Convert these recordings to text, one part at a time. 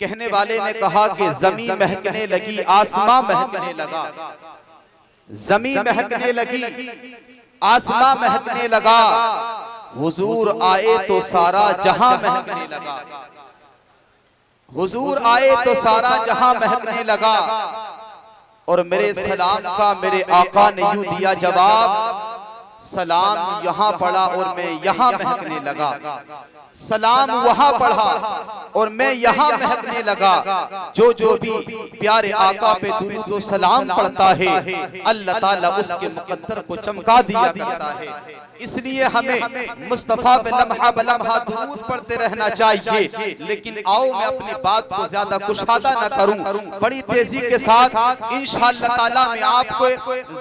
कहने वाले ने कहा कि जमीन महकने लगी, आसमां महकने लगा। जमीन महकने लगी, आसमां महकने लगा। हुजूर आए तो सारा जहां महकने लगा। हुजूर आए तो सारा जहां महकने लगा। और मेरे सलाम का मेरे आका ने यूं दिया जवाब, सलाम यहां पढ़ा और मैं यहां महकने लगा। सलाम वहां पढ़ा और मैं यहां महकने लगा। जो भी प्यारे आका पे दुरूद व सलाम पढ़ता है, अल्लाह ताला उसके मुकद्दर को चमका दिया करता है। इसलिए हमें मुस्तफा पे लम्हा बलम्हा दुरूद पढ़ते रहना चाहिए। लेकिन आओ मैं अपनी बात को ज्यादा कुशादा न करूं, बड़ी तेजी के साथ इंशाअल्लाह ताला मैं आपको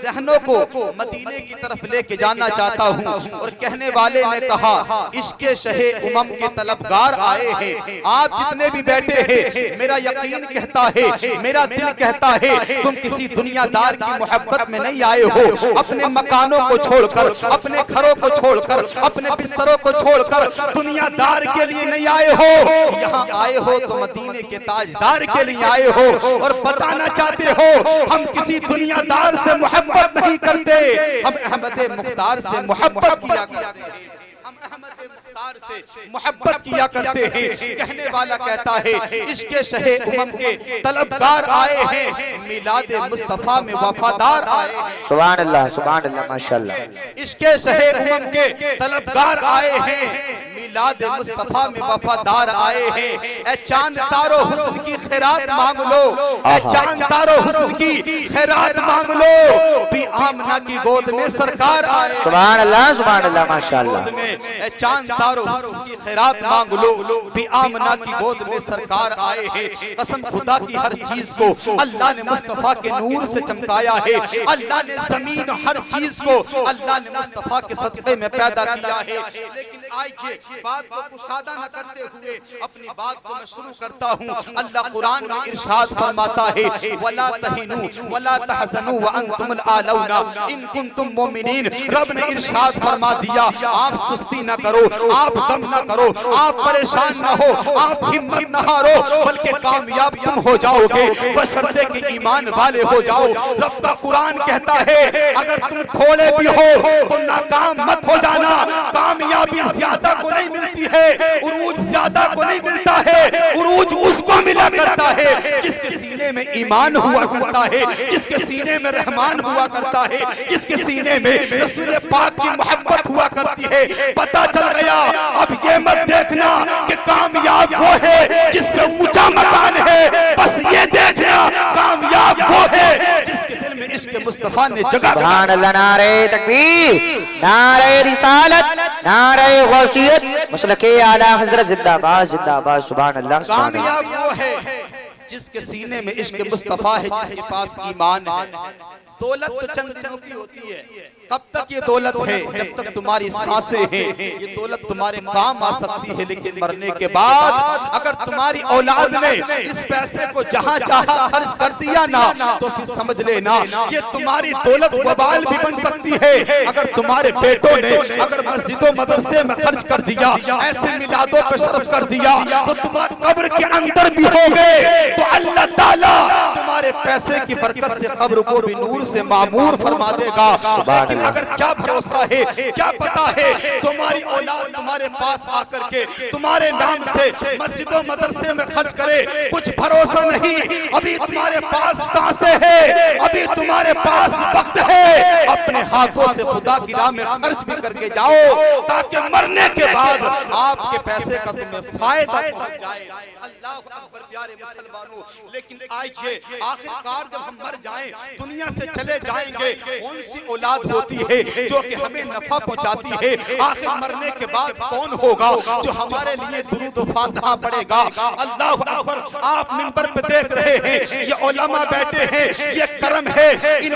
ज़हनों को मदीने की तरफ लेके जाना चाहता हूं। और कहने वाले ने कहा, इश्क़े शहे उमम के तलबगार आए हैं। आप जितने भी बैठे हैं, मेरा यकीन कहता है, मेरा दिल कहता है, तुम किसी दुनियादार की मोहब्बत में नहीं आए हो। अपने मकानों को छोड़कर, अपने घरों को छोड़कर, अपने बिस्तरों को छोड़कर दुनियादार के लिए नहीं आए हो। यहाँ आए हो तो मदीने के ताजदार के लिए आए हो। और बताना चाहते हो, हम किसी दुनियादार से मोहब्बत नहीं करते, हम अहमद मुख्तार से मोहब्बत किया करते हैं। हम अहमद मुख्तार से मोहब्बत किया करते हैं। कहने वाला कहता है, इश्क़े शहे उमम के तलबगार आए हैं, मिलाद मुस्तफा में वफादार आए हैं। सुभान अल्लाह, सुभान अल्लाह, माशाअल्लाह। इश्क़े शहे उमम के तलबगार आए हैं, मिलाद मुस्तफा में वफादार आए हैं। ए चांद तारो हुस्न की खैरात मांग लो, ए चांद तारो हुस्न की खैरात मांग लो, भी आमना की गोद में सरकार आए। सुभान अल्लाह, सुभान अल्लाह, माशाअल्लाह। ए चांद तारो हुस्न की खैरात मांग लो, भी आमना की गोद में सरकार आए हैं। कसम खुदा की, हर चीज को अल्लाह ने मुस्तफा के नूर से चमकाया है। अल्लाह ने जमीन, हर चीज को अल्लाह ने मुस्तफा के सदक़े में पैदा किया है। लेकिन आइए बात को कुशादा न करते हुए अपनी बात को मैं शुरू करता हूँ। अल्लाह कुरान में इरशाद फरमाता है, वला तहिनु वला तहज़नु व अंतुमुल आलौना इन कुंतुम मोमिनीन। रब ने इरशाद फरमा दिया, आप सुस्ती न करो, आप गम न करो, आप परेशान न हो, आप हिम्मत न हारो, बल्कि कामयाब तुम हो जाओगे, बशर्ते कि ईमान वाले हो जाओ। रब का कुरान कहता है, अगर तुम थोड़े भी हो तो नाकाम मत हो जाना। कामयाबी ज्यादा को नहीं मिलती है, उरूज ज्यादा को नहीं मिलता है। उरूज उसको मिला करता है जिसके सीने में ईमान हुआ करता है, जिसके सीने में रहमान हुआ करता है, जिसके सीने में रसूल पाक की मोहब्बत हुआ करती है। पता चल गया, अब ये मत देखना कि कामयाब वो है जिसपे ऊंचा मकान है, बस ये देखना कामयाब वो है जिसके दिल में इश्क़ मुस्तफा ने जगह। सुभान अल्लाह, नारे तकबीर, नारे रिसालत, नारे गौसियत, मसलके आला हज़रत जिंदाबाद, जिंदाबाद। सुभान अल्लाह। कामयाब वो है जिसके सीने में इश्क़ मुस्तफा है, जिसके पास ईमान है। दौलत तो चंद दिनों की होती है। कब तक ये दौलत है? जब तक तुम्हारी सांसें हैं, ये दौलत तुम्हारे काम आ सकती है। लेकिन मरने के बाद अगर तुम्हारी औलाद ने इस पैसे को जहां चाहा खर्च कर दिया ना, तो फिर समझ लेना ये तुम्हारी दौलत वबाल भी बन सकती है। अगर तुम्हारे बेटों ने अगर मस्जिदों मदरसे में खर्च कर दिया, ऐसे मिलादों पे शर्फ कर दिया, तो तुम्हारे कब्र के अंदर भी होगे तो अल्लाह ताला तुम्हारे पैसे की बरकत से कब्र को भी नूर से मामूर फरमा देगा। लेकिन अगर क्या भरोसा है, क्या पता है, तुम्हारी औलाद तुम्हारे पास आकर के तुम्हारे नाम से मस्जिदों मदरसे में खर्च करे, कुछ भरोसा नहीं। अभी तुम्हारे पास सांसें हैं, अभी तुम्हारे पास वक्त है, अपने हाथों से खुदा की राह में खर्च भी करके जाओ, ताकि मरने के बाद आपके पैसे का तुम्हें फायदा पहुंच जाए। अल्लाह अकबर प्यारे मुसलमानों। लेकिन आइए, आखिरकार जब हम मर जाएं, दुनिया से चले जाएंगे, कौन सी औलाद होती है जो कि हमें नफा पहुंचाती है? आखिर मरने के बाद कौन होगा जो हमारे लिए दुरूद व फातिहा पढ़ेगा? अल्लाह अकबर। आप मिंबर पे देख रहे हैं, ये उलमा बैठे हैं, ये करम है, इन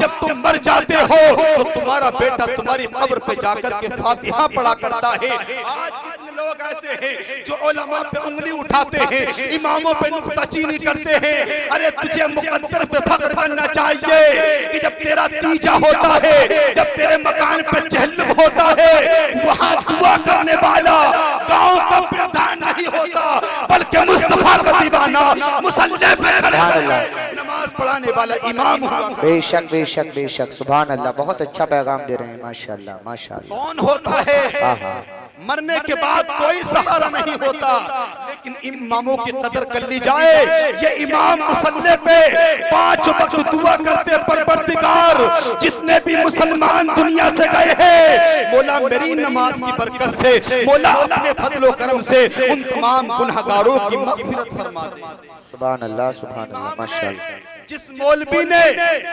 जब तुम मर जाते हो तो तुम्हारा बेटा तुम्हारी कब्र पे जाकर के फातिहा पढ़ा करता है। आज कितने लोग ऐसे हैं जो उलमा पे उंगली उठाते हैं, इमामों पे नुक्ताचीनी करते हैं। अरे तुझे मुकद्दर पे फख्र करना चाहिए कि जब तेरा तीजा होता है, जब तेरे मकान पे चहलम होता है, वहां दुआ करने वाला गांव का प्रधान नहीं होता, करना, मुसल्ले पे खड़े होकर नमाज पढ़ाने वाला इमाम हुआ। बेशक बेशक बेशक, सुभान अल्लाह, बहुत अच्छा पैगाम दे रहे हैं, माशाअल्लाह माशाअल्लाह। कौन होता है मरने के बाद कोई सहारा नहीं होता, लेकिन इमामों की कदर कर ली जाए। ये इमाम मुसल्ले पे 5 वक्त दुआ करते, परवरदिगार जितने भी मुसलमान दुनिया से गए हैं, मौला मेरी नमाज की बरकत से, मौला अपने फजलो करम से उन तमाम गुनहगारों की मग़फ़िरत फरमा दे। सुभान अल्लाह सुभान अल्लाह, माशाअल्लाह। जिस मौलवी ने,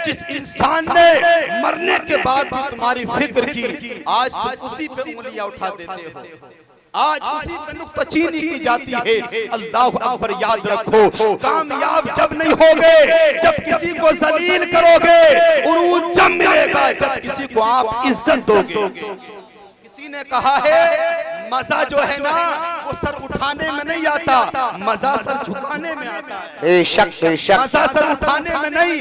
जिस इंसान ने मरने के बाद भी तुम्हारी फिक्र की, आज तुम उसी पे उंगलियां उठा देते हो, आज उसी पे नुक्ताचीनी की जाती है। अल्लाह अकबर याद रखो, कामयाब जब नहीं होगे जब किसी को जलील करोगे, उरूज जब मिलेगा जब किसी को आप इज्जत दोगे। किसी ने कहा है मजा जो है ना वो सर उठाने में नहीं आता, मजा सर झुकाने में आता है। बेशक बेशक, मजा सर उठाने में नहीं,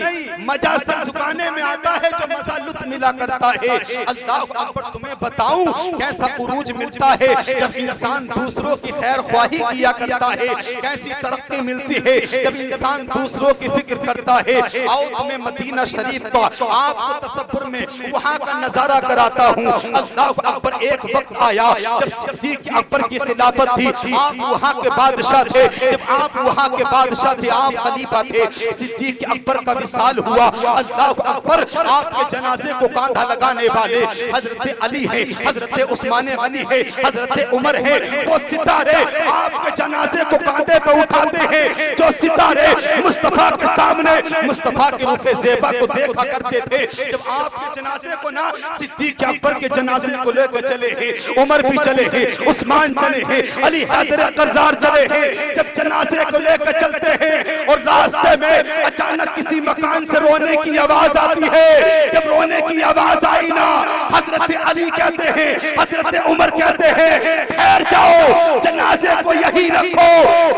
मजा सर झुकाने में आता है, जो मजा लुत्फ मिला करता है। अल्लाह अकबर, तुम्हें बताऊं कैसा उरूज मिलता है जब इंसान दूसरों की खैर ख्वाही किया करता है, कैसी तरक्की मिलती है जब इंसान दूसरों की फिक्र करता है। आओ तुम्हें मदीना शरीफ का आपको तसव्वुर में वहाँ का नजारा कराता हूँ। अल्लाह अकबर, एक वक्त आया जब सिद्दीक अकबर की खिलाफत थी, आप वहाँ के बादशाह थे, जब आप वहाँ के बादशाह थे, आप खलीफा थे, सिद्दीक अकबर का विसाल हुआ। अल्लाह अकबर, आपके जनाजे को कांधा लगाने वाले हजरत अली है, हजरत उस्मान गनी है, हजरत उमर है। वो सितारे आपके जनाजे को कांधे पे उठाते हैं, जो सितारे मुस्तफा के सामने मुस्तफा के रुखे ज़ेबा को देखा करते थे। जब आपके जनाजे को ना सिद्दीक अकबर के जनाजे को लेकर चले हैं, उमर भी चले हैं, उस्मान चले हैं, अली हैदर कर्रार चले हैं। जब जनाजे को लेकर चलते हैं और रास्ते में अचानक किसी मकान से रोने की आवाज आती है, जब रोने की आवाज आई ना, हजरत अली कहते हैं, हजरत उमर कहते हैं, ठहर जाओ, जनाजे को यही रखो,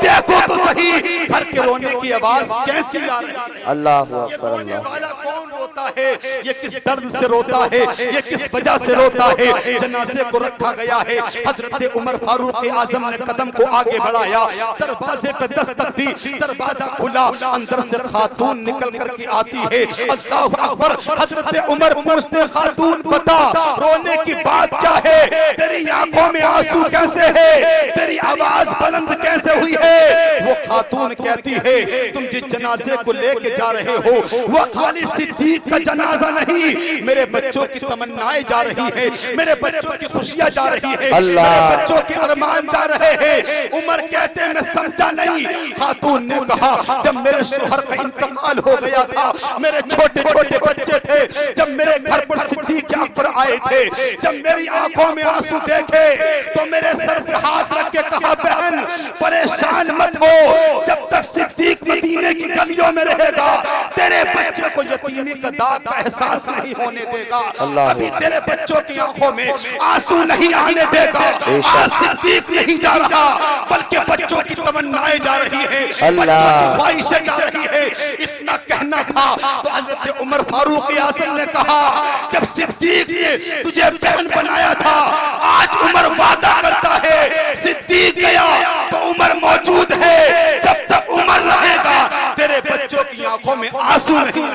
देखो तो सही घर के रोने की आवाज कैसी आ रही है। अल्लाह अकबर, रोने वाला कौन रोता है, ये किस दर्द से रोता है, ये किस वजह से रोता है। जनाजे को रखा गया है, हजरत उमर फारूक आजम ने कदम को आगे बढ़ाया, दरवाजे पे दस्तक दी, दरवाजा खुला, अंदर से खातून निकल करके आती है। अल्लाह अकबर, हजरत उमर पूछते, खातून बता रोने की बात क्या है, तेरी आंखों में आंसू कैसे है, तेरी आवाज बुलंद कैसे हुई है। वो खातून कहती है, तुम जिस जनाजे को लेके जा रहे हो वो खाली सिद्दीक का जनाजा नहीं, मेरे बच्चों की तमन्नाएं जा रही है, मेरे बच्चों की खुशियां जा रही है, मेरे बच्चों के अरमान जा रहे हैं। उमर कहते मैं समझा नहीं। खातून ने कहा, जब मेरे शोहर का इंतकाल हो गया था, मेरे छोटे छोटे बच्चे थे, जब मेरे घर पर सिद्दीक अकबर आए थे, जब मेरी आंखों में आंसू देखे तो मेरे सर पे हाथ रख के कहा, बहन परेशान मत हो, जब तक सिद्दीक मदीने की गलियों में रहेगा तेरे बच्चे को यतीमी का दाग का एहसास नहीं होने देगा, अभी तेरे बच्चों की आंखों में आंसू नहीं आने देगा। आज सिद्दीक नहीं जा रहा, बल्कि बच्चों की तमन्नाएं जा रही है, बच्चों की ख्वाहिशें जा रही है। इतना कहना था तो हजरत उमर फारूक आजम ने कहा, जब सिद्दीक ने तुझे बहन बनाया था, आज उमर वादा करता है सिद्दीक गया तो उमर मौजूद है, जब तक उमर रहेगा तेरे बच्चों की आंखों में आंसू नहीं।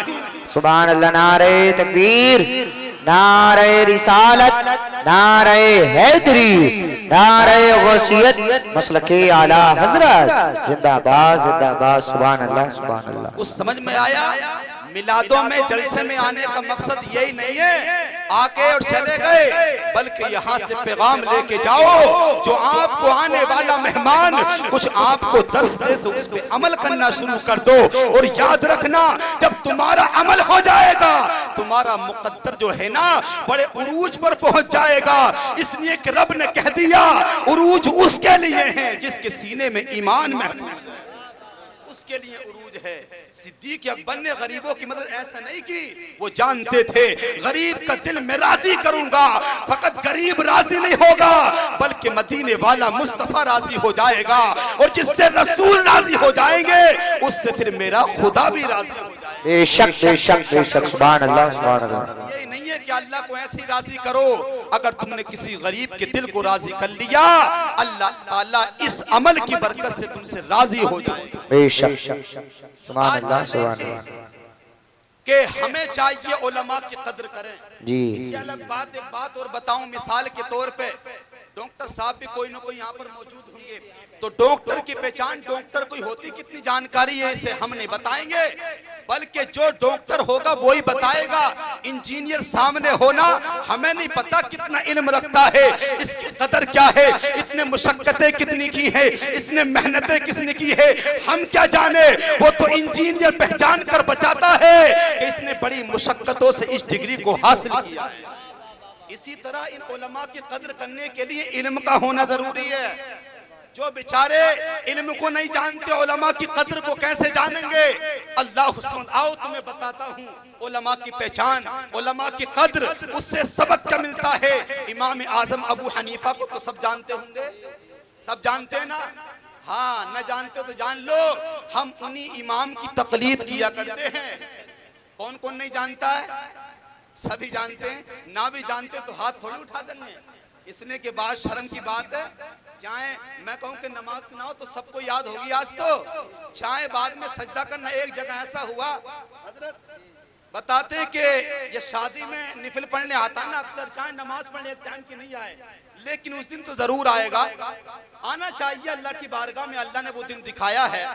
सुभान अल्लाह, नारे तकबीर, नारे रिसालत, नारे हैदरी, नारे गौसियत, मसलके आला हजरत जिंदाबाद जिंदाबाद। सुभान अल्लाह सुभान अल्लाह। कुछ समझ में आया? मिलादों में जलसे में आने का मकसद यही नहीं है आके और चले गए, बल्कि यहाँ से पैगाम लेके जाओ, जो आपको आने वाला मेहमान कुछ आपको दर्श दे तो उस पे अमल करना शुरू कर दो। और याद रखना, जब तुम्हारा अमल हो जाएगा तुम्हारा मुकद्दर जो है ना बड़े उरूज पर पहुंच जाएगा। इसलिए कि रब ने कह दिया उरूज उसके लिए है जिसके सीने में ईमान महफूज है, उसके लिए उरूज है। सिद्दीक अकबर ने गरीबों की मदद ऐसा नहीं की, वो जानते थे गरीब का दिल मैं राजी करूंगा, फकत गरीब राजी नहीं होगा बल्कि मदीने वाला मुस्तफा राजी हो जाएगा, और जिससे रसूल राजी हो जाएंगे उससे फिर मेरा खुदा भी राजी हो जाएगा। बेशक बेशक बेशक, सुभान अल्लाह सुभान अल्लाह। ये नहीं है कि अल्लाह को ऐसे ही राजी करो, अगर तुमने किसी गरीब के दिल को राजी कर लिया, अल्लाह ताला इस अमल की बरकत से तुमसे राजी हो जाएगा। बेशक सुभान अल्लाह सुभान अल्लाह। कि हमें चाहिए उलमा की कदर करें जी। ये अलग बात। एक बात और बताऊं मिसाल के तौर पे, डॉक्टर साहब भी कोई ना कोई यहाँ पर मौजूद होंगे, तो डॉक्टर की पहचान डॉक्टर कोई होती कितनी जानकारी है इसे हम नहीं बताएंगे, बल्कि जो डॉक्टर होगा वो ही बताएगा। इंजीनियर सामने होना, हमें नहीं पता कितना इल्म रखता है, इसकी कदर क्या है, इतने मुशक्कतें कितनी की है, इसने मेहनतें किसने की है, हम क्या जाने। वो तो इंजीनियर पहचान कर बचाता है कि इसने बड़ी मुशक्कतों से इस डिग्री को हासिल किया है। इसी तरह इन उलमा की कदर करने के लिए इल्म का होना जरूरी है। जो बेचारे इल्म को नहीं जानते, उलमा की कदर को कैसे जानेंगे। अल्लाह आओ तुम्हें बताता हूँ उलमा की पहचान, उलमा की कदर, उससे सबक क्या मिलता है। इमाम आजम अबू हनीफा को तो सब जानते होंगे, सब जानते हैं ना। हाँ, न जानते तो जान लो, हम उन्हीं इमाम की तकलीद किया करते हैं। कौन कौन नहीं जानता है? सभी जानते हैं। ना भी जानते तो हाथ थोड़ी उठा देंगे। इसने के बाद शर्म की बात है, चाहे मैं कहूं कि नमाज सुनाओ तो सबको याद होगी आज तो, चाहे बाद में सजदा करना। एक जगह ऐसा हुआ, हजरत बताते हैं कि ये शादी में निफिल पढ़ने आता ना अक्सर, चाहे नमाज पढ़ने एक टाइम की नहीं आए, लेकिन उस दिन तो जरूर आएगा, आना चाहिए अल्लाह की बारगाह में। अल्लाह ने वो दिन दिखाया है।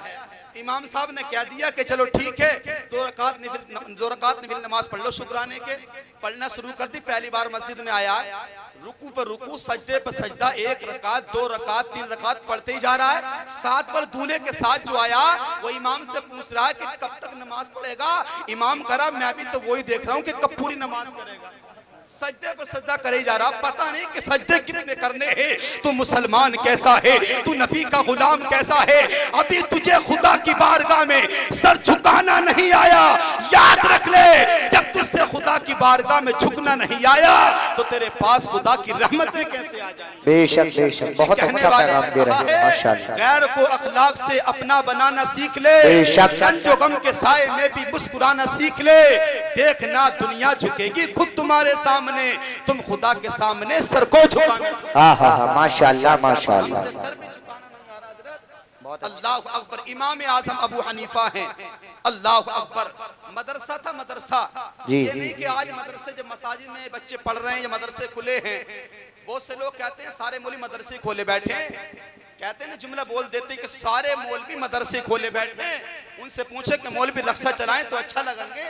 इमाम साहब ने कह दिया कि चलो ठीक है, दो रकात निफिल नमाज पढ़ लो शुक्राने के। पढ़ना शुरू कर दी। पहली बार मस्जिद में आया, रुकू पर रुकू, सजदे पर सजदा, एक रकात, दो रकात, तीन रकात पढ़ते ही जा रहा है। साथ पर दूल्हे के साथ जो आया वो इमाम से पूछ रहा है कि कब तक नमाज पढ़ेगा। इमाम करा, मैं भी तो वही देख रहा हूँ कि कब पूरी नमाज करेगा। सजदे पर सजदा करे जा रहा, पता नहीं कि सजदे कितने करने हैं। तू मुसलमान कैसा है, तू नबी का गुलाम कैसा है, अभी तुझे खुदा की बारगाह में सर झुकाना नहीं आया। याद रख ले, जब तुझसे खुदा की बारगाह में झुकना नहीं आया तो तेरे पास खुदा की रहमतें कैसे आ जाएंगी। बेशक बेशक, बहुत अच्छा पैगाम दे रहे हैं माशाअल्लाह। गैर को अखलाक से अपना बनाना सीख ले, रंजो गम के साए में भी मुस्कुराना सीख ले। देखना दुनिया झुकेगी खुद तुम्हारे सामने, तुम खुदा के सामने सर को झुकाने से। हाँ हाँ हाँ, माशाअल्लाह माशाअल्लाह। सर भी झुकाना नहीं आ रहा हजरत। अल्लाह अकबर। इमाम आजम अबू हनीफा हैं। अल्लाह अकबर। मदरसा था, मदरसा। ये नहीं कि आज मदरसे जब मसाजिद में बच्चे पढ़ रहे हैं या मदरसे खुले हैं, बहुत से लोग कहते हैं सारे मौलवी मदरसे खोले बैठे हैं। कहते हैं ना, जुमला बोल देते हैं कि सारे मौलवी मदरसे खोले बैठे हैं। उनसे पूछे कि मौलवी रक्शा चलाएं तो अच्छा लगेंगे,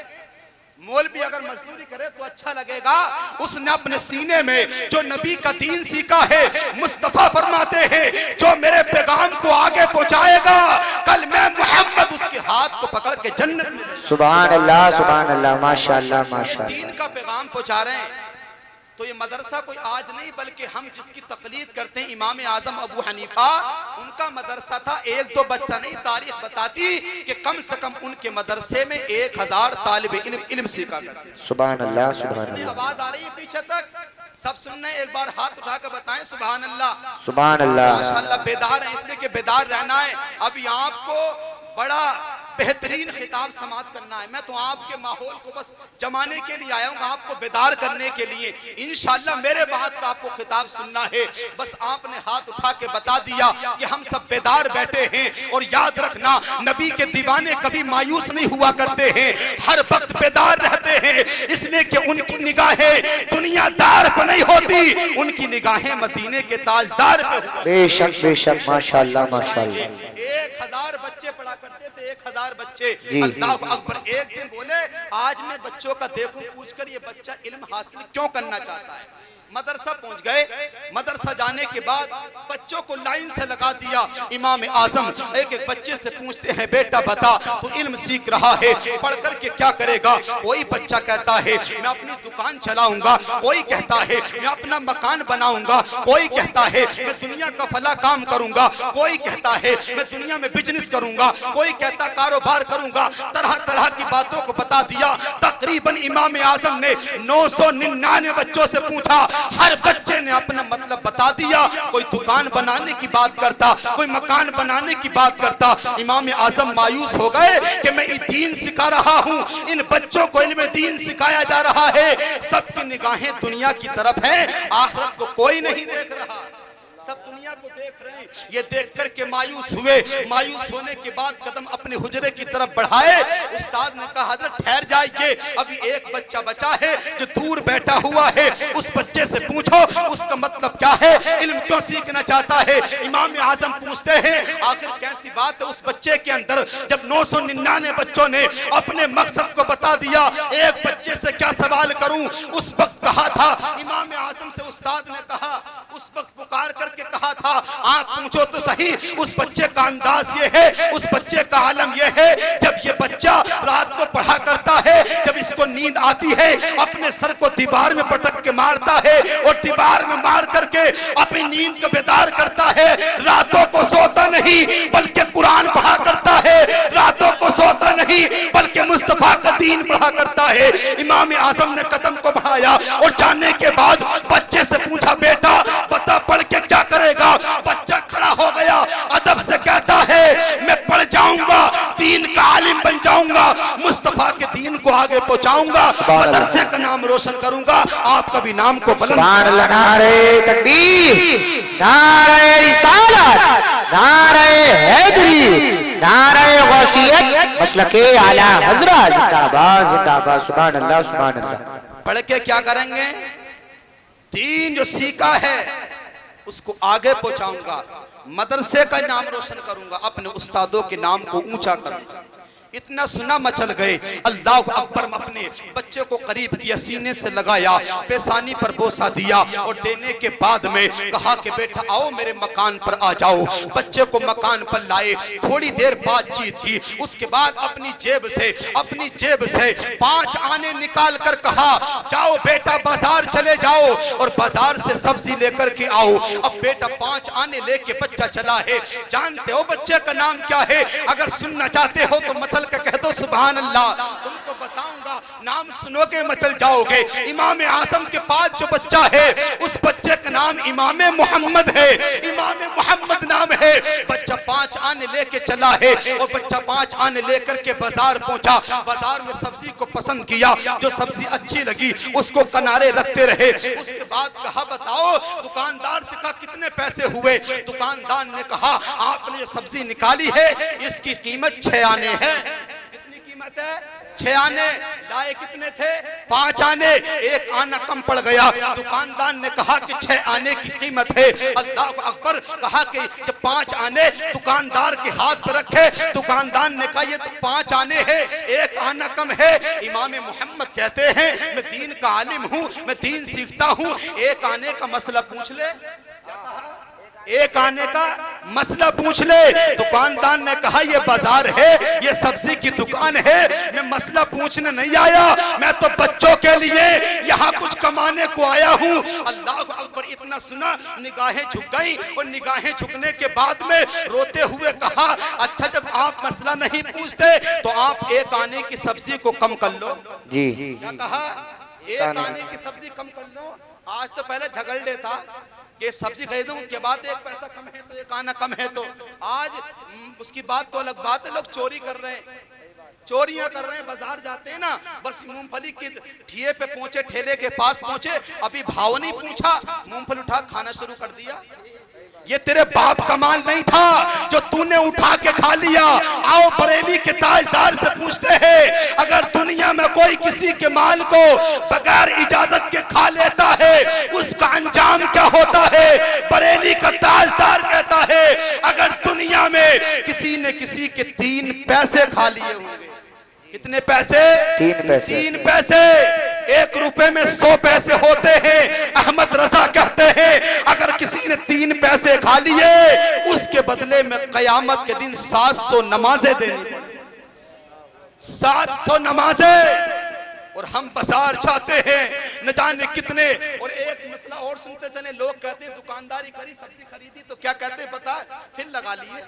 मौलवी अगर मजदूरी करे तो अच्छा लगेगा। उसने अपने सीने में जो नबी का दीन सीखा है, मुस्तफा फरमाते हैं जो मेरे पैगाम को आगे पहुंचाएगा, कल मैं मोहम्मद उसके हाथ को पकड़ के जन्नत में। सुभान अल्लाह सुभान अल्लाह, माशाअल्लाह माशाअल्लाह। दीन का पैगाम पहुंचा रहे हैं। तो ये मदरसा कोई आज नहीं, बल्कि हम जिसकी तकलीद करते हैं इमाम आजम अबू हनीफा, उनका मदरसा था। एक दो बच्चा नहीं, तारीख बताती कि कम से कम उनके मदरसे में 1000 तालिब इल्म सीखा। सुभान अल्लाह सुभान अल्लाह। आवाज आ रही है पीछे तक? सब सुनने, एक बार हाथ उठा कर बताएं सुभान अल्लाह। सुभान अल्लाह। माशाअल्लाह बेदार है, इसलिए कि बेदार रहना है। अभी आपको बड़ा बेहतरीन खिताब समाप्त करना है। मैं तो आपके माहौल को बस जमाने के लिए आया हूँ, आपको बेदार करने के लिए। इंशाअल्लाह मेरे बाद का आपको खिताब सुनना है। बस आपने हाथ उठा के बता दिया कि हम सब बेदार बैठे हैं। और याद रखना, नबी के दीवाने कभी मायूस नहीं हुआ करते हैं, हर वक्त बेदार रहते हैं, इसलिए कि उनकी निगाहें दुनियादार पर नहीं होती, उनकी निगाहें मदीने के ताजदार पे होती। बेशक बेशक, माशाअल्लाह माशाअल्लाह। 1000 बच्चे पढ़ा करते थे, 1000 बच्चे। अल्लाह अकबर। एक दिन बोले, आज मैं बच्चों का देखूं, पूछकर ये बच्चा इल्म हासिल क्यों करना चाहता है। मदरसा पहुंच गए। मदरसा जाने के बाद बच्चों को लाइन से लगा दिया। इमाम आजम एक एक बच्चे से पूछते हैं, बेटा बता तू इल्म सीख रहा है, पढ़ कर के क्या करेगा। कोई बच्चा कहता है मैं अपनी दुकान चलाऊंगा, कोई कहता है मैं अपना मकान बनाऊंगा, कोई कहता है मैं दुनिया का फला काम करूंगा, कोई कहता है मैं दुनिया में बिजनेस करूंगा, कोई कहता कारोबार करूंगा। तरह तरह की बातों को बता दिया। तकरीबन इमाम आजम ने 999 बच्चों से पूछा, हर बच्चे ने अपना मतलब बता दिया। कोई दुकान बनाने की बात करता, कोई मकान बनाने की बात करता। इमाम आजम मायूस हो गए कि मैं दीन सिखा रहा हूँ, इन बच्चों को इल्म दीन सिखाया जा रहा है, सबकी निगाहें दुनिया की तरफ है, आखिरत को कोई नहीं देख रहा, सब दुनिया को देख रहे हैं। ये देख करके मायूस हुए। मायूस होने के बाद कदम अपने हुजरे की तरफ बढ़ाए। उस्ताद ने कहा हजरत ठहर जाइए, अभी एक बच्चा बचा है जो दूर बैठा हुआ है, उस बच्चे से पूछो उसका मतलब क्या है, इल्म क्यों सीखना चाहता है। इमाम आजम पूछते हैं आखिर कैसी बात है उस बच्चे के अंदर। जब 999 बच्चों ने अपने मकसद को बता दिया, एक बच्चे से क्या सवाल करूं। उस वक्त कहा था इमाम आजम से उस्ताद ने कहा, उस वक्त पुकार करके कहा था आप पूछो तो सही। उस बच्चे का अंदाज ये है, उस बच्चे का आलम ये है, जब ये बच्चा रात को पढ़ा करता है, जब इसको नींद आती है अपने सर को दीवार में पटक के मारता है और दीवार में मार करके अपनी नींद को बेदार करता है। रातों को सोता नहीं बल्कि कुरान पढ़ा करता है, रातों को सोता नहीं बल्कि मुस्तफा का दीन पढ़ा करता है। इमाम आजम ने कदम को बढ़ाया और जानने के बाद बच्चे से पूछा बेटा बता पढ़ के क्या करेगा। बच्चा खड़ा हो गया, अदब से कहता है मैं पढ़ जाऊंगा, दीन का आलिम बन जाऊंगा, मुस्तफा के दीन को आगे पहुंचाऊंगा, मदरसे का नाम रोशन करूंगा, आपका भी नाम को बुलंद। सुभान अल्लाह, नारे तकबीर, नारे रिसालत, नारे हैदरी, नारे गौसियत, मसलके आला हजरत जिंदाबाद जिंदाबाद। सुभान अल्लाह सुभान अल्लाह। पढ़ के क्या करेंगे, दीन जो सीखा है उसको आगे पहुंचाऊंगा, मदरसे का नाम रोशन करूंगा, अपने उस्तादों के नाम को ऊंचा करूंगा। इतना सुना मचल गए। अल्लाह अकबर अपने बच्चे को करीब किया, सीने से लगाया, पेशानी पर बोसा दिया और देने के बाद में कहा कि बेटा आओ मेरे मकान पर आ जाओ। बच्चे को मकान पर लाए, थोड़ी देर बातचीत की, उसके बाद अपनी जेब से 5 आने निकाल कर कहा जाओ बेटा बाजार चले जाओ और बाजार से सब्जी लेकर के आओ। अब बेटा 5 आने लेके बच्चा चला है। जानते हो बच्चे का नाम क्या है? अगर सुनना चाहते हो तो मचल के कह दो सुभान अल्लाह। तुमको बताऊंगा, नाम सुनोगे मचल जाओगे। इमाम आजम के पास जो बच्चा है उस बच्चे का नाम इमाम मोहम्मद है, इमाम मोहम्मद नाम है। बच्चा 5 आने लेके चला है और बच्चा 5 आने लेकर के बाजार पहुंचा। बाजार में सब्जी को पसंद किया, जो सब्जी अच्छी लगी उसको किनारे रखते रहे। उसके बाद कहा बताओ, दुकानदार से कहा कितने पैसे हुए। दुकानदार ने कहा आपने जो सब्जी निकाली है इसकी कीमत 6 आने है। कितनी कीमत है? 6 आने। लाए कितने थे? 5 आने, 1 आना कम पड़ गया। दुकानदार ने कहा कि 6 आने की कीमत है। अल्लाह अकबर। कहा कि जब 5 आने दुकानदार के हाथ पर रखे, दुकानदार ने कहा ये तो 5 आने है, 1 आना कम है। इमाम मोहम्मद कहते हैं मैं दीन का आलिम हूँ, मैं दीन सीखता हूँ, 1 आने का मसला पूछ ले, 1 आने का मसला पूछ ले। दुकानदार ने कहा ये बाजार है, ये सब्जी की दुकान है, मैं मसला पूछने नहीं आया, मैं तो बच्चों के लिए यहाँ कुछ कमाने को आया हूँ। अल्लाह अकबर। इतना सुना निगाहें झुक गई और निगाहें झुकने के बाद में रोते हुए कहा अच्छा जब आप मसला नहीं पूछते तो आप 1 आने की सब्जी को कम कर लो। जी क्या कहा? 1 आने की सब्जी कम कर लो। आज तो पहले झगड़े था कि सब्जी खरीदूं के बाद 1 पैसा कम है तो 1 आना कम है, तो आज उसकी बात तो अलग बात है। लोग चोरी कर रहे हैं, चोरियां कर रहे हैं, बाजार जाते हैं ना, बस मूंगफली के ठिए पे पहुंचे, ठेले के पास पहुंचे, अभी भाव नहीं पूछा, मूंगफली उठा खाना शुरू कर दिया। ये तेरे बाप का माल नहीं था जो तूने उठा के खा लिया। आओ बरेली के ताजदार से पूछते हैं अगर दुनिया में कोई किसी के माल को बगैर इजाजत के खा लेता है उसका अंजाम क्या होता है। बरेली का ताजदार कहता है अगर दुनिया में किसी ने किसी के 3 पैसे खा लिए होंगे। कितने पैसे? 3 पैसे। 3 पैसे। 1 रुपए में 100 पैसे होते हैं। अहमद रजा कहते हैं अगर किसी ने 3 पैसे खा लिए उसके बदले में कयामत के दिन 700 नमाजें देनी पड़े, 700 नमाजें। और हम बाजार जाते हैं न जाने कितने। और एक मसला और सुनते चले, लोग कहते हैं दुकानदारी करी, सब्जी खरीदी तो क्या कहते हैं पता है? फिर लगा लिए,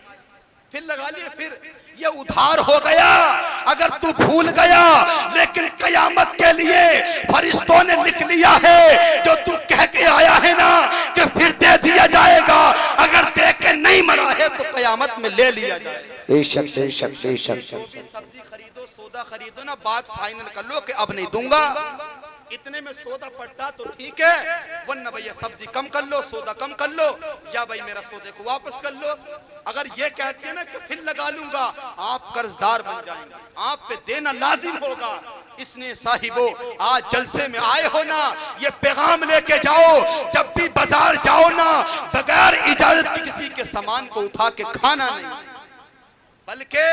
फिर लगा लिए, फिर ये उधार हो गया अगर तू भूल गया, लेकिन कयामत के लिए फरिश्तों ने लिख लिया है जो तू कह के आया है ना कि फिर दे दिया जाएगा, अगर दे के नहीं मरा है तो कयामत में ले लिया जाएगा। बेशक बेशक बेशक। जो भी सब्जी खरीदो, सौदा खरीदो ना, बात फाइनल कर लो कि अब नहीं दूंगा, इतने में सौदा पड़ता तो ठीक है, वरना भैया सब्जी कम कर लो, सौदा कम कर लो, या भाई मेरा सौदे को वापस कर लो। अगर ये कहती है ना कि फिर लगा लूंगा, आप कर्जदार बन जाएंगे, आप पे देना लाजिम होगा। इसने साहिबो आज जलसे में आए हो ना, ये पैगाम लेके जाओ, जब भी बाजार जाओ ना, बगैर इजाजत की किसी के सामान को उठा के खाना नहीं, बल्कि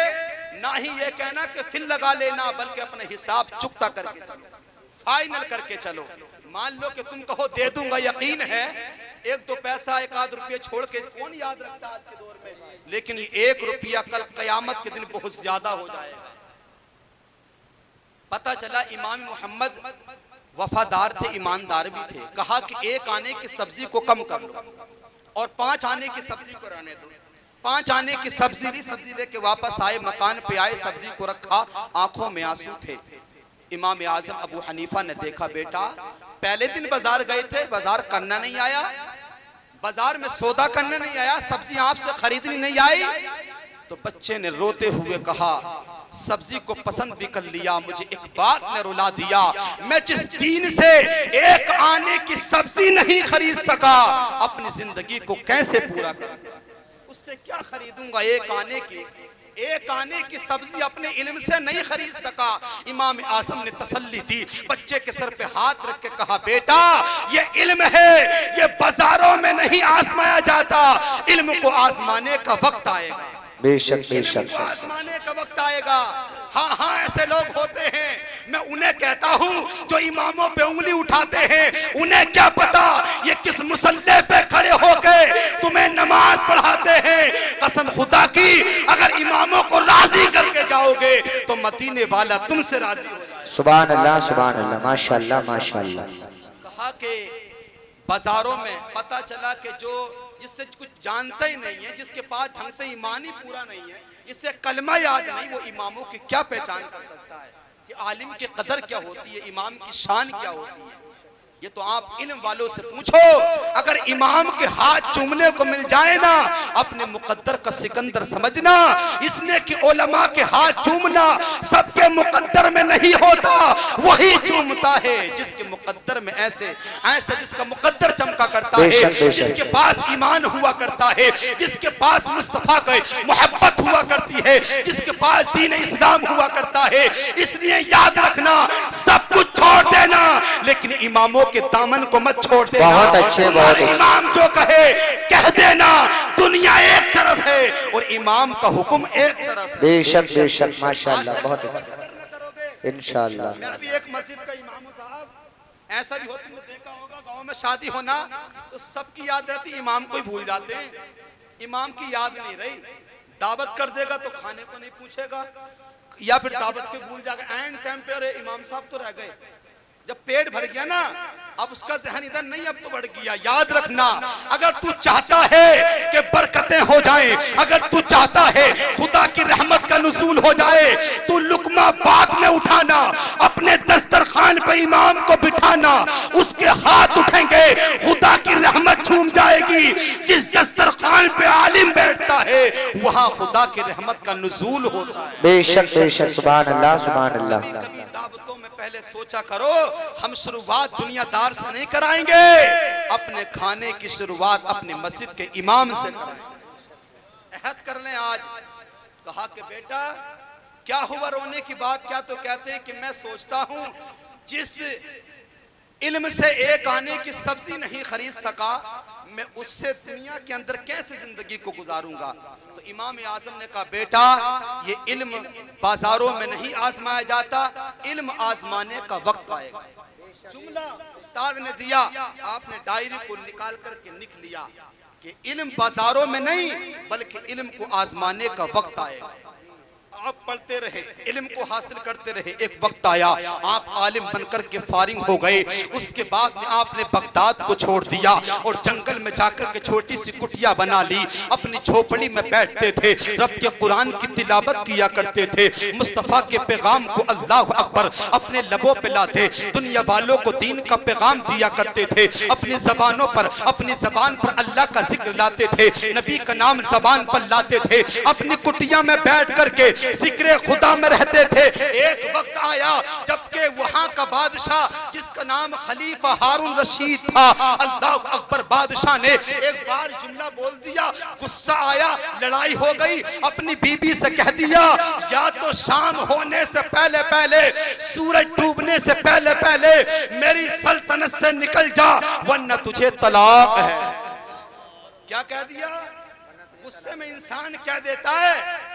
ना ही ये कहना कि फिर लगा लेना, बल्कि अपने हिसाब चुकता करके चलो, फाइनल करके चलो। मान लो कि तुम कहो दे दूंगा, यकीन है एक दो पैसा, एक आध रुपया छोड़ के कौन याद रखता आज के दौर में, लेकिन ये 1 रुपया कल कयामत के दिन बहुत ज्यादा हो जाएगा। पता चला इमाम मोहम्मद वफादार थे, ईमानदार भी थे। कहा कि 1 आने की सब्जी को कम कर लो और 5 आने की सब्जी को रहने दो। 5 आने की सब्जी लेके वापस आए, मकान पे आए, सब्जी को रखा, आंखों में आंसू थे। इमाम आजम अबू हनीफा ने देखा, बेटा पहले दिन बाजार गए थे, बाजार करना नहीं आया, बाजार में सौदा करने नहीं आया, सब्जी आपसे खरीदनी नहीं आई। तो बच्चे ने रोते हुए कहा, सब्जी को पसंद भी कर लिया, मुझे एक बात ने रुला दिया, मैं जिस दीन से 1 आने की सब्जी नहीं खरीद सका, अपनी जिंदगी को कैसे पूरा करूंगा, उससे क्या खरीदूंगा। 1 आने की सब्जी अपने इल्म से नहीं खरीद सका। इमाम आजम ने तसल्ली दी, बच्चे के सर पे हाथ रख के कहा, बेटा ये इल्म है, ये बाजारों में नहीं आजमाया जाता, इल्म को आजमाने का वक्त आएगा। बेशक बेशक। आजमाने का वक्त आएगा। हाँ हाँ, ऐसे लोग होते हैं, मैं उन्हें कहता हूँ जो इमामों पे उंगली उठाते हैं, उन्हें क्या पता ये किस मुसल्ले पे खड़े होके तुम्हें नमाज पढ़ाते हैं। कसम खुदा की, अगर इमामों को राजी करके जाओगे तो मदीने वाला तुमसे राजी हो जाएगा। सुभान अल्लाह सुभान अल्लाह, माशाअल्लाह माशाअल्लाह। कहा कि बाजारों में पता चला कि जो जिससे कुछ जानता ही नहीं है, जिसके पास ढंग से ईमान ही पूरा नहीं है, इससे कलमा याद नहीं, वो इमामों की क्या पहचान कर सकता है कि आलिम की कदर क्या होती है, इमाम की शान क्या होती है। ये तो आप इल्म वालों से पूछो, अगर इमाम के हाथ चूमने को मिल जाए ना, अपने मुकद्दर का सिकंदर समझना, इसने कि उलमा के हाथ चूमना सबके मुकद्दर में नहीं होता, वही चूमता है जिसके मुकद्दर में ऐसे जिसका मुकद्दर चमका करता है, जिसके पास ईमान हुआ करता है, जिसके पास मुस्तफा की मोहब्बत हुआ करती है, जिसके पास दीन इस्लाम हुआ करता है। इसलिए याद रखना, सब कुछ छोड़ देना, लेकिन इमामों के दामन को मत छोड़ देना। बहुत अच्छे, बहुत अच्छे। इमाम जो कहे कह देना, दुनिया एक तरफ है और इमाम का हुक्म एक तरफ है। बेशक बेशक, माशाअल्लाह, बहुत अच्छा, इंशाअल्लाह। मेरा भी एक मस्जिद का इमाम साहब ऐसा भी हो, तुमने देखा होगा गांव में शादी होना तो सबकी याद रहती, इमाम को ही भूल जाते हैं। इमाम की याद नहीं रही, दावत कर देगा तो खाने को नहीं पूछेगा, या फिर दावत के भूल जाएगा। एंड टाइम पे अरे इमाम साहब तो रह गए, जब पेट भर गया ना, अब उसका ध्यान इधर नहीं, अब तो बढ़ गया। याद रखना, अगर तू चाहता है कि बरकतें हो जाएं, अगर तू चाहता है खुदा की रहमत का नुज़ूल हो जाए, तू लुकमा बाद में उठाना, अपने दस्तरखान पे इमाम को बिठाना, उसके हाथ उठेंगे, खुदा की रहमत झूम जाएगी। जिस दस्तरखान पे आलिम बैठता है वहां खुदा की रहमत का नुज़ूल होता है। बेशक बेशक, सुभान अल्लाह सुभान अल्लाह। कभी दावतों में पहले सोचा करो, हम शुरुआत दुनियादार से नहीं कराएंगे, अपने खाने की शुरुआत अपने मस्जिद के इमाम से कराएंगे। अहद कर लें आज। कहा कि बेटा क्या हुआ रोने की बात, क्या तो कहते हैं कि मैं सोचता हूं जिस इल्म से 1 आने की सब्जी नहीं खरीद सका, मैं उससे दुनिया के अंदर कैसे जिंदगी को गुजारूंगा। तो इमाम आजम ने कहा, बेटा ये इल्म बाजारों में नहीं आजमाया जाता, इल्म आजमाने का वक्त आएगा। जुमला उस्ताद ने दिया, आपने डायरी को निकाल करके लिख लिया कि इल्म बाजारों में नहीं, बल्कि इल्म को आजमाने का वक्त आएगा। आप पढ़ते रहे, इल्म को हासिल करते रहे। एक वक्त आया आप आलिम बनकर के फारिग हो गए। उसके बाद में आपने बगदाद को छोड़ दिया और जंगल में जाकर के छोटी सी कुटिया बना ली। अपनी झोपड़ी में बैठते थे, रब के कुरान की तिलावत किया करते थे, मुस्तफ़ा के पैगाम को अल्लाह अकबर अपने लबों पे लाते, दुनिया वालों को दीन का पैगाम दिया करते थे। अपनी जबानों पर, अपनी जबान पर अल्लाह का जिक्र लाते थे, नबी का नाम जबान पर लाते थे। अपनी कुटिया में बैठ करके जिक्र खुदा में रहते थे। एक वक्त आया जबकि वहां का बादशाह जिसका नाम खलीफा हारून रशीद था, अल्लाह अकबर, बादशाह ने एक बार जुमला बोल दिया, गुस्सा आया, लड़ाई हो गई। अपनी बीबी से कह दिया, या तो शाम होने से पहले पहले, सूरज डूबने से पहले पहले मेरी सल्तनत से निकल जा, वरना तुझे तलाक है। क्या कह दिया? गुस्से में इंसान क्या देता है?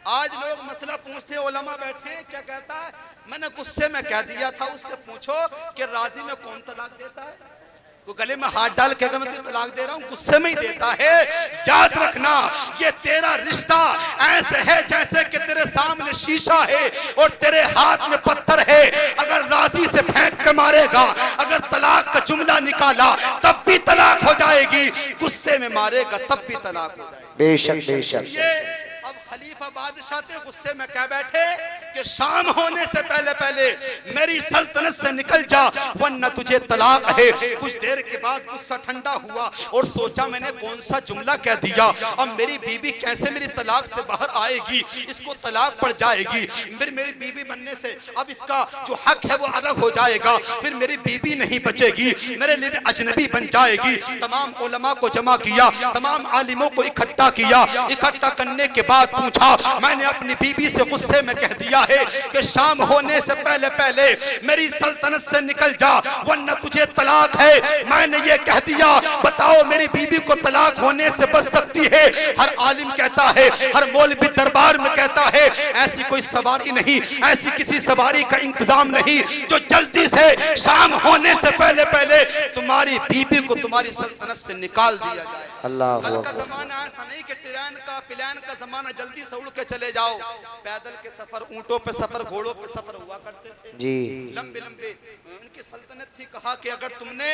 आज लोग मसला पूछते हैं, उलमा बैठे हैं, क्या कहता है? मैंने गुस्से में कह दिया था। उससे पूछो कि राजी में कौन तलाक देता है? वो गले में हाथ डाल के मैं तुझे तलाक दे रहा हूँ, गुस्से में ही देता है। याद रखना, ये तेरा रिश्ता ऐसे है जैसे कि तेरे सामने शीशा है और तेरे हाथ में पत्थर है। अगर राजी से फेंक के मारेगा, अगर तलाक का जुमला निकाला तब भी तलाक हो जाएगी, गुस्से में मारेगा तब भी तलाक हो जाएगी। बेशक बेशक। ये अब खलीफा बादशाह थे, गुस्से में कह बैठे कि शाम होने से पहले पहले मेरी सल्तनत से निकल जा, वरना तुझे तलाक है। कुछ देर के बाद गुस्सा ठंडा हुआ और सोचा मैंने कौन सा जुमला कह दिया, अब मेरी बीबी कैसे मेरी तलाक से बाहर आएगी, इसको तलाक पड़ जाएगी। फिर मेरी बीबी बनने से अब इसका जो हक है वो अलग हो जाएगा, फिर मेरी बीबी नहीं बचेगी, मेरे लिए अजनबी बन जाएगी। तमाम उलमा को जमा किया, तमाम आलिमों को इकट्ठा किया। इकट्ठा करने के बाद पूछा, मैंने अपनी बीबी से गुस्से में कह दिया है कि शाम होने से पहले पहले मेरी सल्तनत से निकल जा, वरना तुझे तलाक है। मैंने ये कह दिया, बताओ मेरी बीबी को तलाक होने से बच सकती है? हर आलिम कहता है, हर मौलवी दरबार में कहता है, ऐसी कोई सवारी नहीं, ऐसी किसी सवारी का इंतजाम नहीं जो जल्दी से शाम होने से पहले पहले तुम्हारी बीबी को तुम्हारी सल्तनत से निकाल दिया जाए। अल्लाह कल का जमाना ऐसा नहीं कि ट्रेन का प्लेन का जमाना जल्दी से उड़ के चले जाओ। पैदल के सफर, ऊंटों पे सफर, घोड़ों पे सफर हुआ करते थे जी, लंबे लंबे। उनकी सल्तनत थी। कहा कि अगर तुमने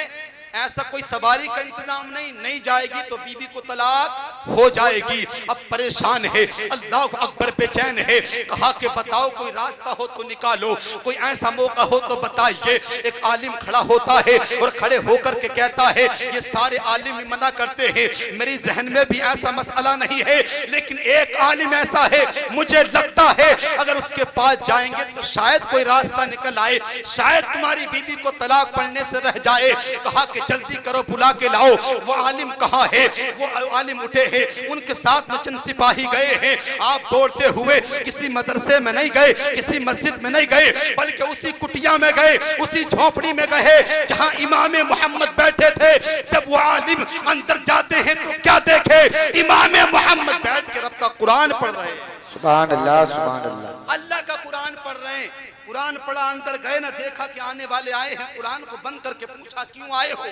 ऐसा कोई सवारी का इंतजाम नहीं जाएगी तो बीबी को तलाक हो जाएगी। अब परेशान है, अल्लाह अकबर बेचैन है। कहा कि बताओ कोई रास्ता हो तो निकालो, कोई ऐसा मौका हो तो बताइए। एक आलिम खड़ा होता है और खड़े होकर के कहता है, ये सारे आलिम मना करते हैं, मेरी जहन में भी ऐसा मसला नहीं है, लेकिन एक आलिम ऐसा है, मुझे लगता है अगर उसके पास जाएंगे तो शायद कोई रास्ता निकल आए, शायद तुम्हारी बीबी को तलाक पड़ने से रह जाए। कहा कि जल्दी करो, बुला के लाओ। वो आलिम कहाँ है? वो आलिम उठे हैं, उनके साथ में चंद सिपाही गए हैं। आप दौड़ते हुए किसी मदरसे में नहीं गए, किसी मस्जिद में नहीं गए, बल्कि उसी कुटिया में गए, उसी झोपड़ी में गए जहां इमाम मोहम्मद बैठे थे। जब वो आलिम अंदर जाते हैं तो क्या देखे? इमाम मोहम्मद बैठ के रब का कुरान पढ़ रहे हैं। सुभान अल्लाह, सुभान अल्लाह। अल्लाह का कुरान पढ़ रहे हैं। कुरान पढ़ा, अंदर गए ना, देखा कि आने वाले आए हैं। कुरान को बंद करके पूछा, क्यों आए हो?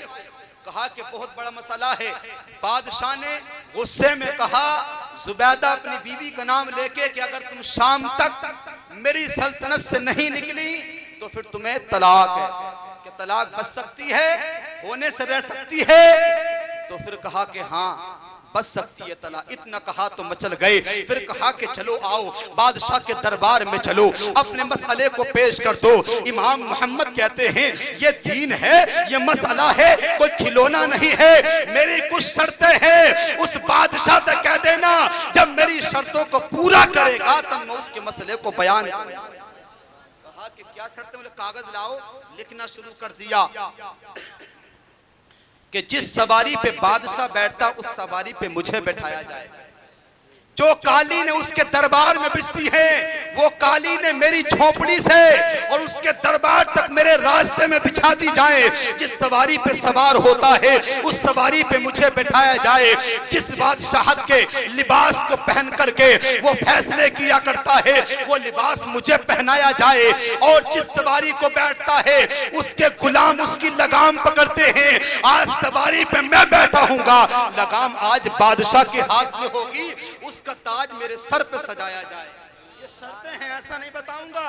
कहा कि बहुत बड़ा मसला है। बादशाह ने गुस्से में कहा, जुबैदा अपनी बीवी का नाम लेके कि अगर तुम शाम तक मेरी सल्तनत से नहीं निकली तो फिर तुम्हें तलाक है। कि तलाक बच सकती है, होने से रह सकती है? तो फिर कहा कि हाँ बच सकती है तलाक। इतना कहा तो मचल गए। फिर कहा कि चलो आओ बादशाह के दरबार में चलो, अपने मसले को पेश कर दो। इमाम मोहम्मद कहते हैं ये दीन है, ये मसला है, कोई खिलौना नहीं है। मेरी कुछ शर्तें हैं, उस बादशाह से कह देना जब मेरी शर्तों को पूरा करेगा तब मैं उसके मसले को बयान करूंगा। कहा कि क्या शर्तें? बोले कागज लाओ। लिखना शुरू कर दिया कि जिस सवारी पे बादशाह बैठता उस सवारी पे मुझे बैठाया जाए। जो कालीन उसके दरबार में बिछती है वो कालीन मेरी झोपड़ी से और उसके दरबार तक मेरे रास्ते में बिछा दी जाए। जिस सवारी पे सवार होता है उस सवारी पे मुझे बैठाया जाए। जिस बादशाहत के लिबास को पहन करके वो फैसले किया करता है वो लिबास मुझे पहनाया जाए। और जिस सवारी को बैठता है उसके गुलाम उसकी लगाम पकड़ते हैं। आज सवारी पे मैं बैठा हूँगा, लगाम आज बादशाह के हाथ में होगी, उसका ताज मेरे सर पे सजाया जाए। ये शर्तें हैं, ऐसा नहीं बताऊंगा।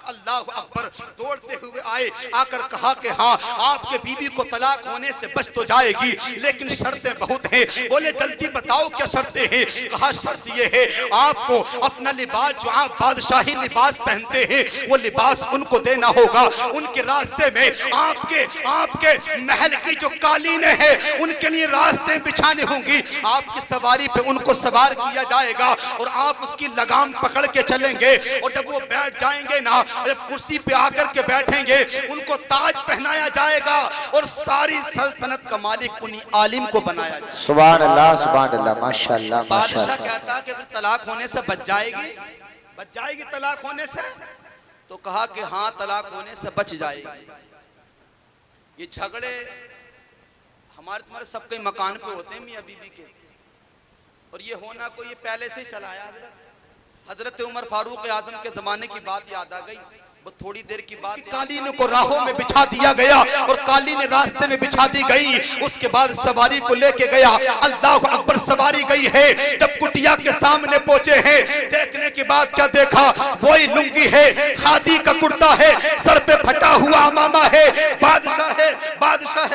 अल्लाह अकबर, दौड़ते हुए आए, आकर कहा कि हाँ आपके बीवी को तलाक होने से बच तो जाएगी, लेकिन शर्तें बहुत हैं। बोले जल्दी बताओ क्या शर्तें हैं। कहा शर्त ये है, आपको अपना लिबास जो आप बादशाही लिबास पहनते हैं वो लिबास उनको देना होगा। उनके रास्ते में आपके महल की जो कालीनें हैं उनके लिए रास्ते बिछाने होंगी। आपकी सवारी पे उनको सवार किया जाएगा और आप उसकी लगाम पकड़ के चलेंगे, और जब वो बैठ जाएंगे ना, जब कुर्सी पे आकर के बैठेंगे उनको ताज पहनाया जाएगा और सारी सल्तनत का मालिक उन्हीं आलिम को बनाया जाएगा। सुभान अल्लाह, सुभान अल्लाह, माशाअल्लाह, बादशाह माशाअल्लाह। कहता कि फिर तलाक होने से बच जाएगी तलाक होने से। तो कहा कि हाँ तलाक होने से बच जाएगी। ये झगड़े हमारे तुम्हारे सबके मकान पे होते हैं मियां बीबी के, और ये होना कोई ये पहले से ही चला आया। हजरत उमर फारूक आजम के जमाने की बात याद आ गई। वो थोड़ी देर की बात, कालीन को राहों में बिछा दिया गया और कालीन रास्ते में बिछा दी गई। उसके बाद सवारी को लेके गया। अल्लाह अकबर, सवारी गई है। जब कुटिया के सामने पहुंचे हैं, देखने के बाद क्या देखा, वही लुंगी है, खादी का कुर्ता है, सर पे फटा हुआ अमामा है। बादशाह है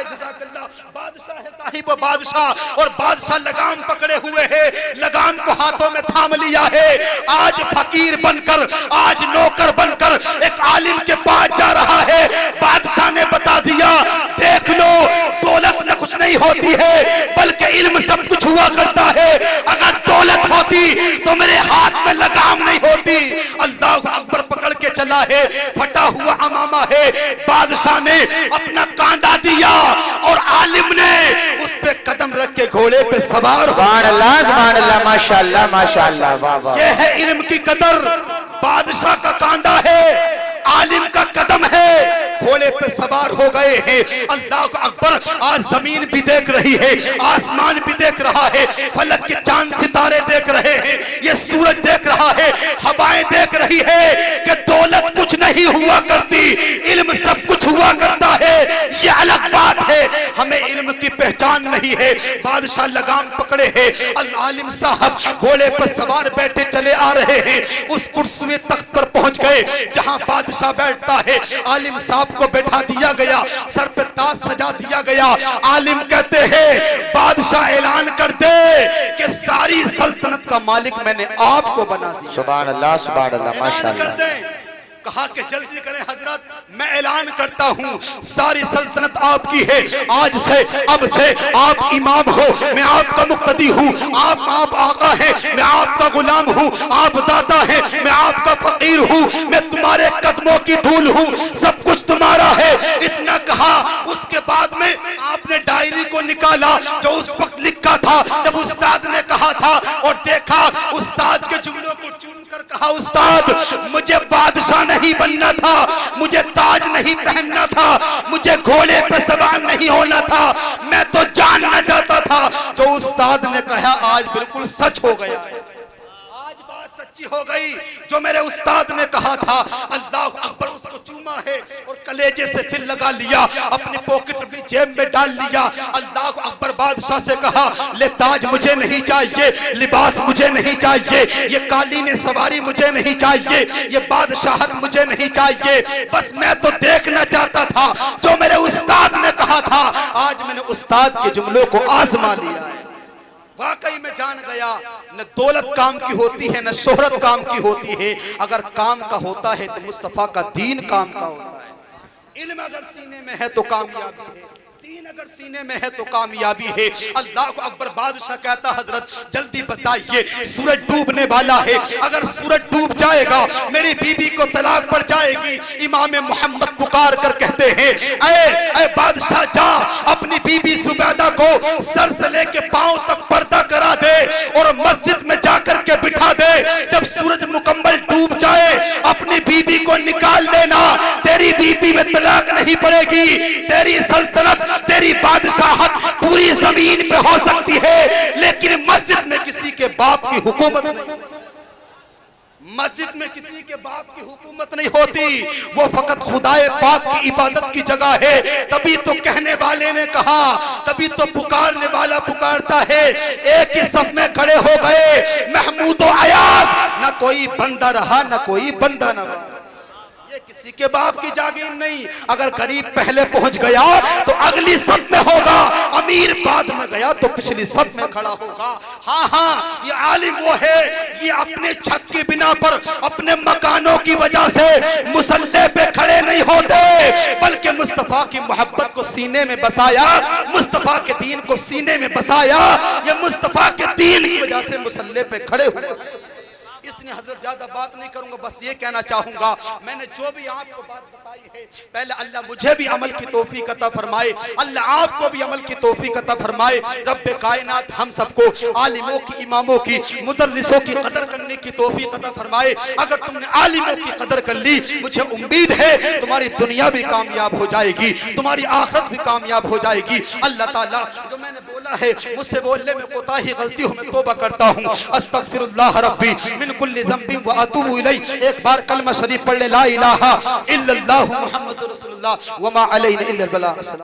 जज़ाकल्लाह, बादशाह है साहिब बादशाह, और बादशाह लगाम पकड़े हुए है, लगाम को हाथों में थाम लिया है। आज फकीर बनकर, आज नौकर बनकर एक आलिम के पास जा रहा है। बादशाह ने बता दिया, देख लो दौलत में कुछ नहीं होती है, बल्कि इल्म सब कुछ हुआ करता है। अगर दौलत होती तो मेरे हाथ में लगाम नहीं होती। अल्लाह अकबर, पकड़ के चला है, फटा हुआ अमामा है। बादशाह ने अपना कांधा दिया और आलिम ने उस पे कदम रख के घोड़े पे सवार। सुभान अल्लाह, सुभान अल्लाह, माशाअल्लाह, माशाअल्लाह, वाह वाह। ये है इल्म की कदर। बादशाह का कांधा है, आलिम का कदम है, घोड़े पे सवार हो गए हैं। अल्लाह अकबर, आज जमीन भी देख रही है, आसमान भी देख रहा है, फलक के चांद सितारे देख रहे हैं, ये सूरज देख रहा है, हवाएं देख रही है कि दौलत कुछ नहीं हुआ करती, इल्म सब कुछ हुआ करता है। ये अलग बात है, हमें इल्म की पहचान नहीं है। बादशाह लगाम पकड़े हैं, आलिम साहब घोड़े पर सवार बैठे चले आ रहे हैं। उस कुर्सी तख्त पर पहुंच गए जहां बादशाह बैठता है। आलिम साहब को बैठा दिया गया, सर पे ताज सजा दिया गया। आलिम कहते हैं, बादशाह ऐलान कर दे कि सारी सल्तनत का मालिक मैंने आपको बना दिया। सुभान अल्लाह, सुभान अल्लाह, माशाअल्लाह। कहा कि जल्दी करें हजरत, मैं ऐलान करता हूं सारी सल्तनत आपकी है। आज से, अब से आप इमाम हो, मैं आपका मुक्तदी हूं। आप आका है, मैं आपका गुलाम हूं। आप दाता है, मैं आपका फकीर हूं। मैं तुम्हारे कदमों की धूल हूं, सब कुछ तुम्हारा है। इतना कहा, उसके बाद में आपने डायरी को निकाला जो उस वक्त लिखा था जब उस्ताद ने कहा था, और देखा उस्ताद के जुमलों को चुन कर कहा, उस्ताद मुझे बादशाह नहीं बनना था, मुझे ताज नहीं पहनना था, मुझे घोड़े पे सवार नहीं होना था, मैं तो जानना चाहता था। जो उस्ताद ने कहा आज बिल्कुल सच हो गया, आज बात सच्ची हो गई। जो मेरे उस्ताद ने कहा था, अल्लाह अकबर, उसको चूमा है और कलेजे से फिर लगा लिया, अपनी पॉकेट में जेब में डाल लिया। अल्लाह अकबर, बादशाह से कहा, ले ताज मुझे नहीं चाहिए, लिबास मुझे नहीं चाहिए, ये कालीन सवारी मुझे नहीं चाहिए, ये बादशाहत मुझे नहीं चाहिए, बस मैं तो देखना चाहता था जो मेरे उस्ताद ने कहा था। आज मैंने उस्ताद के जुमलों को आजमा लिया है। वाकई में जान गया, न दौलत काम की होती है, न शोहरत काम की होती है। अगर काम का होता है तो मुस्तफा का दीन काम का होता है। इल्म अगर सीने में है तो कामयाबी है, दीन अगर सीने में है तो कामयाबी है। अल्लाह अकबर, बादशाह कहता, हजरत जल्दी बताइए, सूरज डूबने वाला है, अगर सूरज डूब जाएगा मेरी बीबी को तलाक पड़ जाएगी। इमाम मोहम्मद पुकार कर कहते हैं, ऐ बादशाह, जा अपनी बीबी सुबैदा को सर से लेके पांव तक पर्दा करा दे और मस्जिद में जाकर के बिठा दे। जब सूरज मुकम्मल डूब जाए अपनी बीबी को निकाल लेना, तेरी बीबी में तलाक नहीं पड़ेगी। तेरी सल्तनत, तेरी बादशाहत पूरी जमीन पे हो सकती है, लेकिन मस्जिद में किसी के बाप की हुकूमत नहीं। मस्जिद में किसी के बाप की हुकूमत नहीं होती, वो फकत खुदाए पाक की इबादत की जगह है। तभी तो कहने वाले ने कहा, तभी तो पुकारने वाला पुकारता है, एक ही सब में खड़े हो गए महमूद और अयाज, ना कोई बंदा रहा ना कोई बंदा न रहा। ये किसी के बाप की जागीर नहीं। अगर गरीब पहले पहुंच गया तो अगली सब में होगा, अमीर बाद में गया तो पिछली सब में खड़ा होगा। हाँ हाँ, ये आलिम वो है, ये अपने छत की बिना पर, अपने मकानों की वजह से मुसल्ले पे खड़े नहीं होते, बल्कि मुस्तफा की मोहब्बत को सीने में बसाया, मुस्तफा के दीन को सीने में बसाया, ये मुस्तफा के दीन की वजह से मुसल्ले पे खड़े हुए। इसलिए हजरत ज्यादा बात नहीं करूंगा, बस ये कहना चाहूंगा, मैंने जो भी आपको बात बताई है, पहले अल्लाह मुझे भी अमल की तौफीक अता फरमाए, अल्लाह आपको भी अमल की तौफीक अता फरमाए। रब्बे कायनात हम सबको आलिमों की, इमामों की, मुदर्रिसों की कदर करने की तौफीक अता फरमाए। अगर तुमने आलिमों की कदर कर ली, मुझे उम्मीद है तुम्हारी दुनिया भी कामयाब हो जाएगी, तुम्हारी आखिरत भी कामयाब हो जाएगी। अल्लाह ताला जो मैंने बोला है, मुझसे बोलने में कोताही गलती हो, मैं तौबा करता हूँ। अस्तगफिरुल्लाह रब्बी मिन कुल्ली ज़ंबि व अतूबु इलैहि। एक बार कलमा शरीफ पढ़ ले, ला इलाहा इल्लल्लाहु मुहम्मदुर रसूलुल्लाह व मा अलैना इल्लल बलाग।